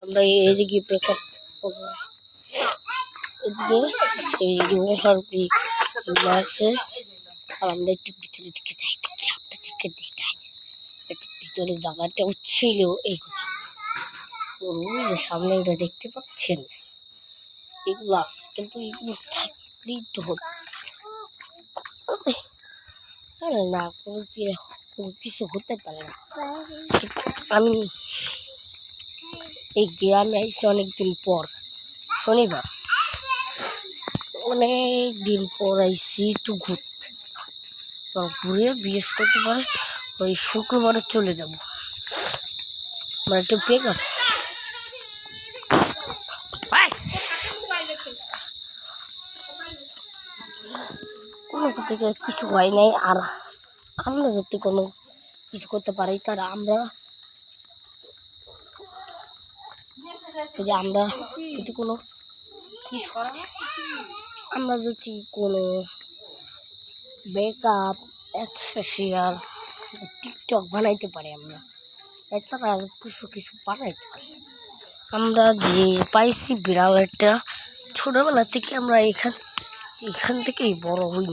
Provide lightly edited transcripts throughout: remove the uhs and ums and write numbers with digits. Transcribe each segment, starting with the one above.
আমরা এইদিকে ব্রেকআপ করবো, এদিকে এইদিকে ওভারবি এগুলো আছে। আর আমরা একটু ভিতরের দিকে যাই, দেখি আপনাদেরকে দেখাই একটু ভিতরে জায়গাটা ছিল এইগুলো। ওই যে সামনে ওটা দেখতে পাচ্ছেন এগুলো আছে, কিন্তু এগুলো থাকলেই তো হতো না, কোনো কিছু হতে পারে না। আমি এই গ্রামে আইসি অনেকদিন পর, শনিবার অনেক দিন পর আইসি একটু ঘুরতে, ঘুরে বৃহস্পতিবার ওই শুক্রবারে চলে যাব। আমার একটু ব্রেকআপ কোনো থেকে কিছু হয় নাই। আর আমরা যদি কোনো কিছু করতে পারি তারা আমরা যদি কোনো কিছু আমরা যদি কোনো ব্রেকআপ এক্সেশিয়াল টিকটক বানাইতে পারি, আমরা এছাড়া আর কিছু বানাইতে পারি। আমরা যে পাইছি বিড়াল একটা, ছোটবেলা থেকে আমরা এখান থেকেই বড় হই,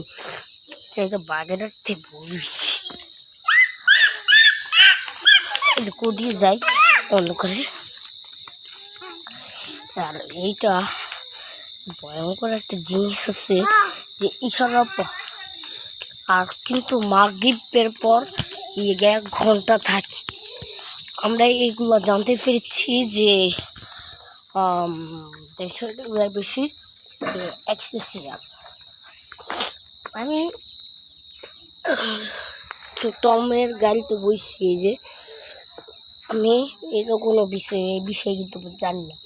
জায়গা বাগের থেকে বলছি কোদিয়ে যাই বন্ধ করে। আর এইটা ভয়ঙ্কর একটা জিনিস আছে যে ইশারা, আর কিন্তু মাগরিবের পর 1 ঘন্টা থাকে। আমরা এইগুলো জানতে পেরেছি যে বেশি এক্সেসিয়াল। আমি টমের গাড়িতে বসছি, এই যে আমি এরকম কোনো বিষয় কিন্তু জানি না।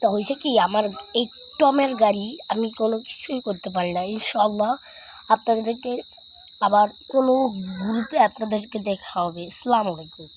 তো হয়েছে কি, আমার এই টমের গাড়ি আমি কোনো কিছুই করতে পারি না। ইনশাআল্লাহ আপনাদেরকে আবার কোনো গ্রুপে আপনাদেরকে দেখা হবে। আসসালামু আলাইকুম।